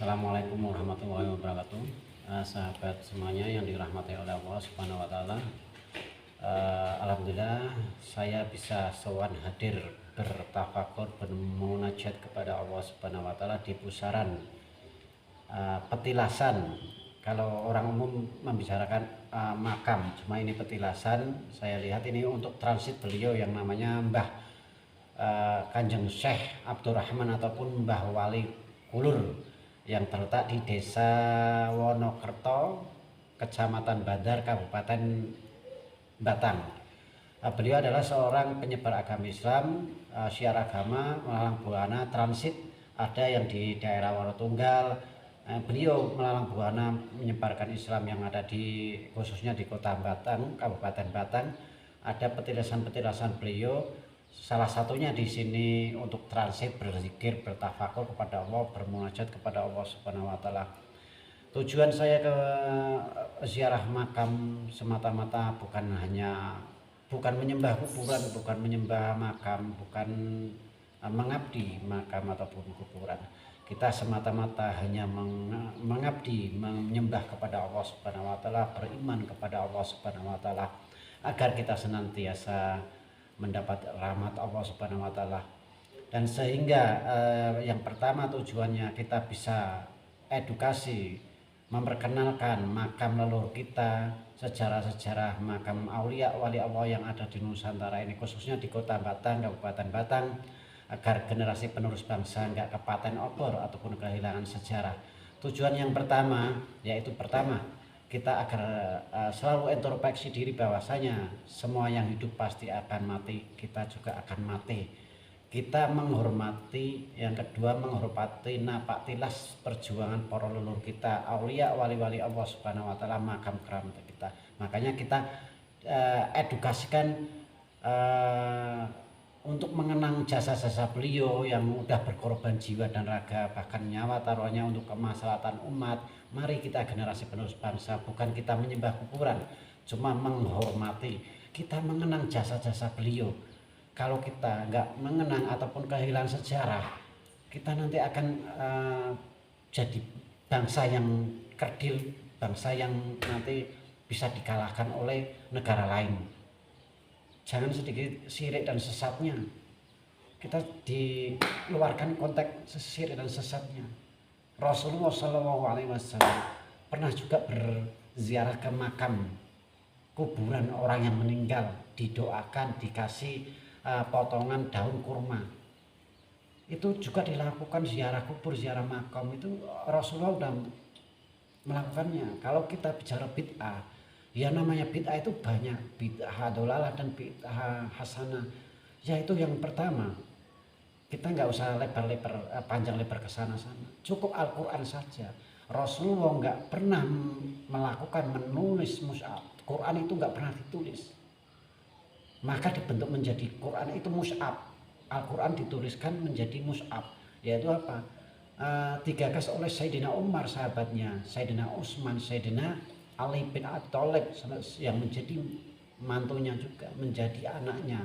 Assalamualaikum warahmatullahi wabarakatuh. Sahabat semuanya yang dirahmati oleh Allah Subhanahu wa taala. Alhamdulillah saya bisa sowan hadir bertafakur bermunajat kepada Allah Subhanahu wa taala di pusaran petilasan. Kalau orang umum membicarakan makam, cuma ini petilasan. Saya lihat ini untuk transit beliau yang namanya Mbah Kanjeng Syekh Abdurrahman ataupun Mbah Wali Kulur yang terletak di Desa Wonokerto, Kecamatan Bandar, Kabupaten Batang. Beliau adalah seorang penyebar agama Islam, syiar agama melalang buana transit, ada yang di daerah Wonotunggal. Beliau melalang buana menyebarkan Islam yang ada di khususnya di Kota Batang, Kabupaten Batang. Ada petilasan-petilasan beliau, salah satunya di sini untuk transit, berzikir, bertafakur kepada Allah, bermunajat kepada Allah Subhanahu wa taala. Tujuan saya ke ziarah makam semata-mata bukan menyembah kuburan, bukan menyembah makam, bukan mengabdi makam ataupun kuburan. Kita semata-mata hanya mengabdi, menyembah kepada Allah Subhanahu wa taala, beriman kepada Allah Subhanahu wa taala agar kita senantiasa mendapat rahmat Allah Subhanahu wa taala. Dan sehingga yang pertama tujuannya kita bisa edukasi, memperkenalkan makam leluhur kita, sejarah-sejarah makam aulia wali Allah yang ada di Nusantara ini, khususnya di Kota Batang, Kabupaten Batang, agar generasi penerus bangsa nggak kepaten obor ataupun kehilangan sejarah. Tujuan yang pertama yaitu kita agar selalu introspeksi diri bahwasanya semua yang hidup pasti akan mati, kita juga akan mati. Kita menghormati, yang kedua menghormati napak tilas perjuangan para leluhur kita, aulia wali-wali Allah Subhanahu wa taala, makam keramat kita. Makanya kita edukasikan untuk mengenang jasa-jasa beliau yang udah berkorban jiwa dan raga, bahkan nyawa taruhannya untuk kemaslahatan umat. Mari kita generasi penerus bangsa bukan kita menyembah kuburan, cuma menghormati, kita mengenang jasa-jasa beliau. Kalau kita nggak mengenang ataupun kehilangan sejarah, kita nanti akan jadi bangsa yang kerdil, bangsa yang nanti bisa dikalahkan oleh negara lain. Jangan sedikit syirik dan sesatnya, kita dikeluarkan konteks syirik dan sesatnya. Rasulullah SAW pernah juga berziarah ke makam kuburan orang yang meninggal, didoakan, dikasih potongan daun kurma. Itu juga dilakukan ziarah kubur, ziarah makam, itu Rasulullah sudah melakukannya. Kalau kita bicara bid'ah, ya namanya bid'ah itu banyak, bid'ah dolalah dan bid'ah hasanah. Yaitu yang pertama, kita nggak usah lebar-lebar, panjang lebar ke sana-sana, cukup Al-Quran saja. Rasulullah nggak pernah melakukan menulis mushaf. Quran itu nggak pernah ditulis, maka dibentuk menjadi Quran itu mushaf. Al-Quran dituliskan menjadi mushaf, yaitu apa? Digagas oleh Sayyidina Umar, sahabatnya, Sayyidina Utsman, Sayyidina Ali bin Abi Thalib yang menjadi mantunya juga, menjadi anaknya.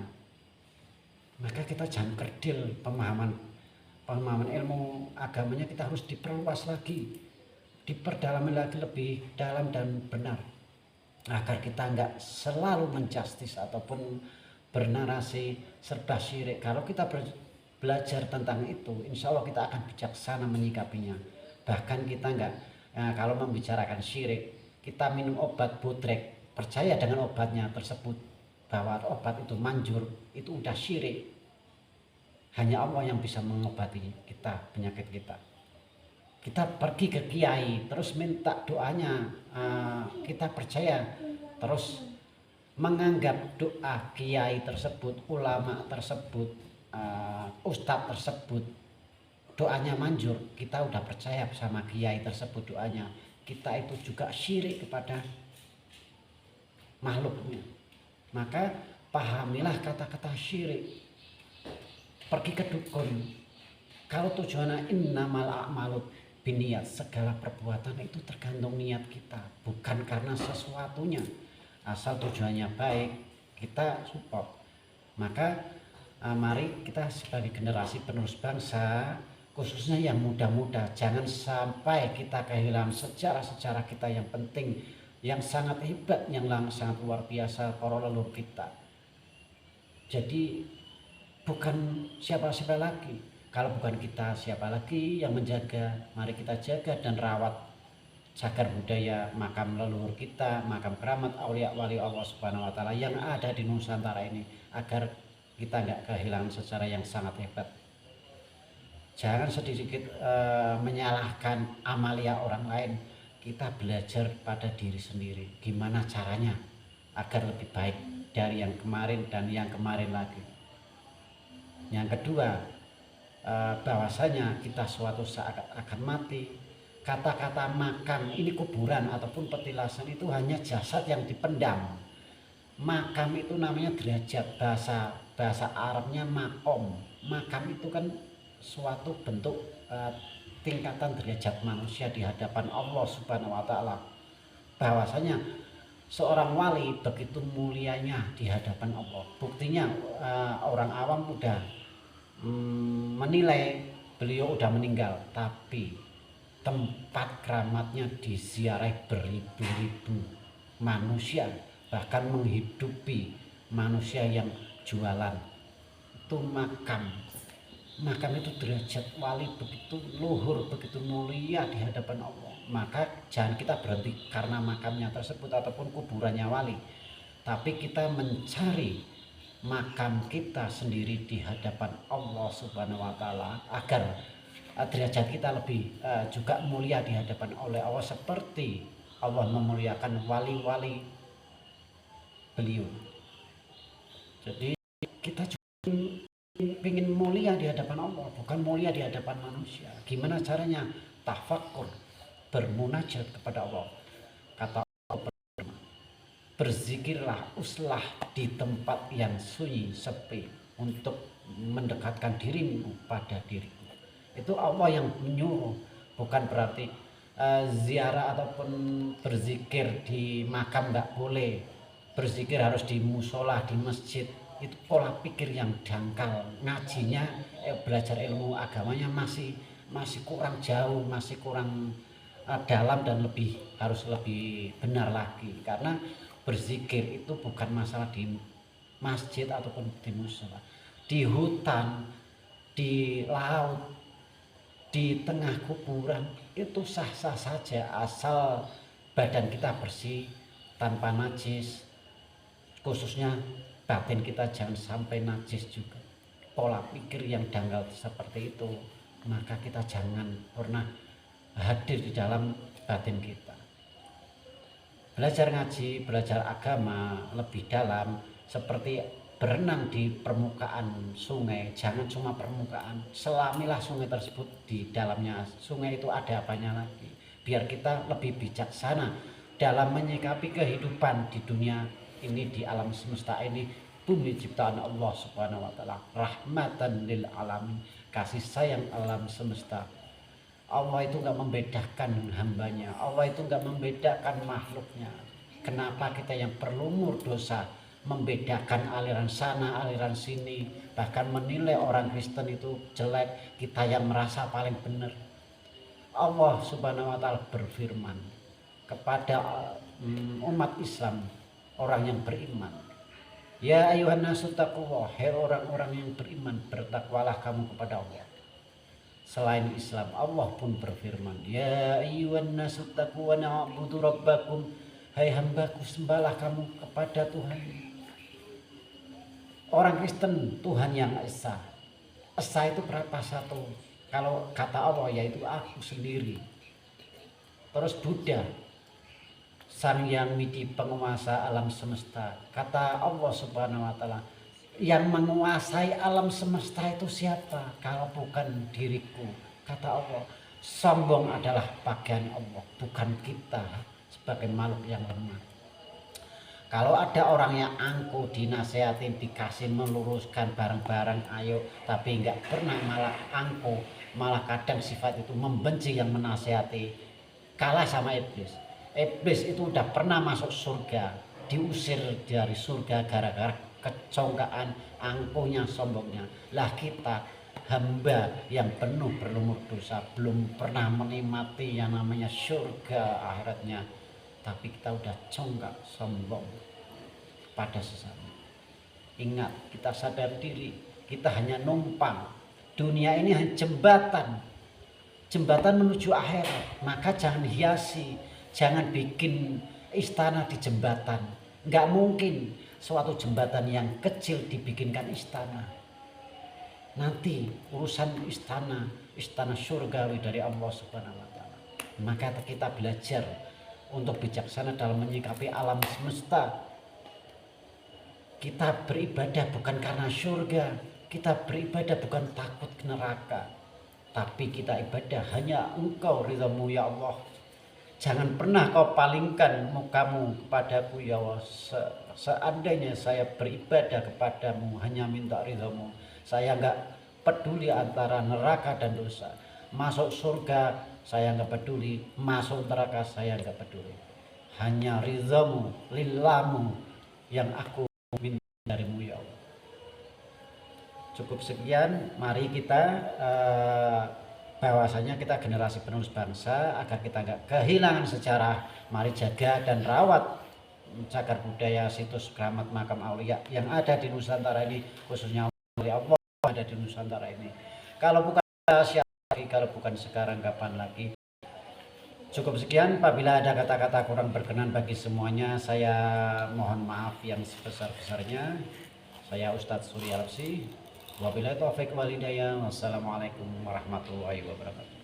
Maka kita jangan kerdil, pemahaman ilmu agamanya kita harus diperluas lagi, diperdalami lagi lebih dalam dan benar, agar kita nggak selalu menjustis ataupun bernarasi serba syirik. Kalau kita belajar tentang itu, insya Allah kita akan bijaksana menyikapinya. Bahkan kita nggak, kalau membicarakan syirik, kita minum obat bodrek, percaya dengan obatnya tersebut bahwa obat itu manjur, itu udah syirik. Hanya Allah yang bisa mengobati kita, penyakit kita. Kita pergi ke kiai terus minta doanya, kita percaya, terus menganggap doa kiai tersebut, ulama tersebut, ustadz tersebut doanya manjur, kita udah percaya sama kiai tersebut doanya, kita itu juga syirik kepada makhluknya. Maka pahamilah kata-kata syirik. Pergi ke dukun, kalau tujuannya innamal a'malu binniyat, segala perbuatan itu tergantung niat kita, bukan karena sesuatunya. Asal tujuannya baik, kita support. Maka mari kita sebagai generasi penerus bangsa, khususnya yang muda-muda, jangan sampai kita kehilangan sejarah-sejarah kita yang penting, yang sangat hebat, yang sangat luar biasa para leluhur kita. Jadi bukan siapa-siapa lagi. Kalau bukan kita, siapa lagi yang menjaga? Mari kita jaga dan rawat cagar budaya makam leluhur kita, makam keramat aulia wali Allah Subhanahu wa taala yang ada di Nusantara ini, agar kita nggak kehilangan sejarah yang sangat hebat. Jangan sedikit menyalahkan amalia orang lain. Kita belajar pada diri sendiri gimana caranya agar lebih baik dari yang kemarin dan yang kemarin lagi. Yang kedua, bahwasanya kita suatu saat akan mati. Kata-kata makam ini, kuburan ataupun petilasan itu hanya jasad yang dipendam. Makam itu namanya derajat, bahasa Arabnya makom. Makam itu kan suatu bentuk tingkatan derajat manusia di hadapan Allah Subhanahu wa taala. Bahwasanya seorang wali begitu mulianya di hadapan Allah. Buktinya orang awam udah menilai beliau udah meninggal, tapi tempat keramatnya disiarahi beribu-ribu manusia, bahkan menghidupi manusia yang jualan. Itu makam itu derajat wali begitu luhur, begitu mulia di hadapan Allah. Maka jangan kita berhenti karena makamnya tersebut ataupun kuburannya wali, tapi kita mencari makam kita sendiri di hadapan Allah Subhanahu wa taala agar derajat kita lebih juga mulia di hadapan oleh Allah, seperti Allah memuliakan wali-wali beliau. Jadi kita juga ingin mulia di hadapan Allah, bukan mulia di hadapan manusia. Gimana caranya? Tafakkur, bermunajat kepada Allah. Kata Allah, berzikirlah, uslah di tempat yang sunyi, sepi, untuk mendekatkan dirimu pada diriku. Itu Allah yang menyuruh, bukan berarti ziarah ataupun berzikir di makam nggak boleh. Berzikir harus di musola, di masjid. Itu pola pikir yang dangkal. Ngajinya, belajar ilmu agamanya masih kurang jauh, masih kurang dalam, dan harus lebih benar lagi. Karena berzikir itu bukan masalah di masjid ataupun di musola, di hutan, di laut, di tengah kuburan, itu sah-sah saja asal badan kita bersih, tanpa najis. Khususnya batin kita jangan sampai najis juga. Pola pikir yang dangkal seperti itu, maka kita jangan pernah hadir di dalam batin kita. Belajar ngaji, belajar agama lebih dalam, seperti berenang di permukaan sungai. Jangan cuma permukaan, selamilah sungai tersebut, di dalamnya sungai itu ada apanya lagi, biar kita lebih bijaksana dalam menyikapi kehidupan di dunia ini, di alam semesta ini, bumi ciptaan Allah Subhanahu wa taala, rahmatan lil alamin, kasih sayang alam semesta. Allah itu enggak membedakan hambanya, Allah itu enggak membedakan makhluknya. Kenapa kita yang berlumur dosa membedakan aliran sana, aliran sini, bahkan menilai orang Kristen itu jelek, kita yang merasa paling benar? Allah Subhanahu wa taala berfirman kepada umat Islam, orang yang beriman, ya ayuhan nasu taqullah, hai orang-orang yang beriman, bertakwalah kamu kepada Allah. Selain Islam, Allah pun berfirman, ya ayuhan nasu taqwa na'budu rabbakum, hai hambaku, sembahlah kamu kepada Tuhan. Orang Kristen, Tuhan yang esa. Esa itu berapa? Satu. Kalau kata Allah, yaitu aku sendiri. Terus Buddha, Sang Yang Widi, penguasa alam semesta. Kata Allah Subhanahu wa taala, yang menguasai alam semesta itu siapa kalau bukan diriku? Kata Allah, sombong adalah bagian Allah, bukan kita sebagai makhluk yang lemah. Kalau ada orang yang angkuh, dinasehatin, dikasih meluruskan bareng-bareng, ayo, tapi nggak pernah, malah angkuh, malah kadang sifat itu membenci yang menasehati, kalah sama iblis. Iblis itu udah pernah masuk surga, diusir dari surga gara-gara kecongkaan, angkuhnya, sombongnya. Lah kita hamba yang penuh berlumur dosa, belum pernah menikmati yang namanya surga akhiratnya, tapi kita udah congkak sombong pada sesama. Ingat, kita sadar diri, kita hanya numpang. Dunia ini hanya jembatan menuju akhirat. Maka jangan hiasi, jangan bikin istana di jembatan. Nggak mungkin suatu jembatan yang kecil dibikinkan istana. Nanti urusan istana surgawi dari Allah Subhanahu wa taala. Maka kita belajar untuk bijaksana dalam menyikapi alam semesta. Kita beribadah bukan karena surga, kita beribadah bukan takut ke neraka, tapi kita ibadah hanya Engkau ridhamu ya Allah. Jangan pernah kau palingkan mukamu kepadaku ya Allah. Seandainya saya beribadah kepadamu hanya minta ridhamu, saya enggak peduli antara neraka dan dosa. Masuk surga saya enggak peduli, masuk neraka saya enggak peduli. Hanya ridhamu, lillamu yang aku minta darimu ya Allah. Cukup sekian, mari kita bahwasanya kita generasi penerus bangsa, agar kita nggak kehilangan sejarah. Mari jaga dan rawat cagar budaya situs keramat makam aulia yang ada di Nusantara ini, khususnya aulia Allah ada di Nusantara ini. Kalau bukan siapa lagi, kalau bukan sekarang kapan lagi. Cukup sekian, apabila ada kata-kata kurang berkenan bagi semuanya, saya mohon maaf yang sebesar-besarnya. Saya Ustadz Surya Lapsi. Wabillahi taufiq wal hidayah. Wassalamualaikum warahmatullahi wabarakatuh.